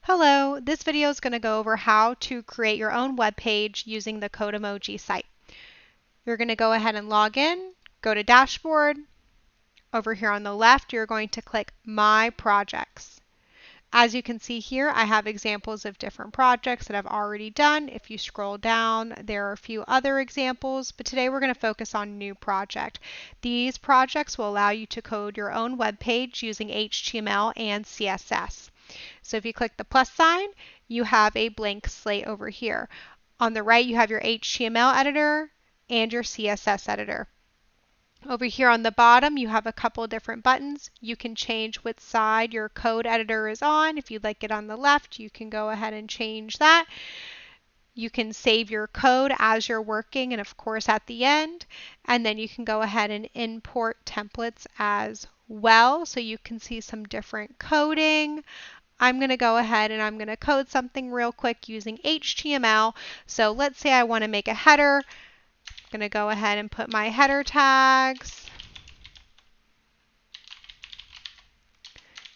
Hello, this video is going to go over how to create your own web page using the Codemoji site. You're going to go ahead and log in, go to Dashboard. Over here on the left, you're going to click My Projects. As you can see here, I have examples of different projects that I've already done. If you scroll down, there are a few other examples, but today we're going to focus on New Project. These projects will allow you to code your own web page using HTML and CSS. So if you click the plus sign, you have a blank slate over here. On the right, you have your HTML editor and your CSS editor. Over here on the bottom, you have a couple different buttons. You can change which side your code editor is on. If you'd like it on the left, you can go ahead and change that. You can save your code as you're working and of course at the end. And then you can go ahead and import templates as well so you can see some different coding. I'm going to go ahead and I'm going to code something real quick using HTML. So let's say I want to make a header. I'm going to go ahead and put my header tags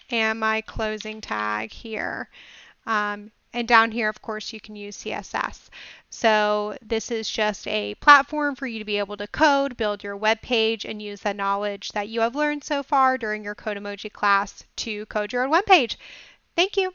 and my closing tag here. And down here, of course, you can use CSS. So this is just a platform for you to be able to code, build your web page, and use the knowledge that you have learned so far during your Codemoji class to code your own web page. Thank you.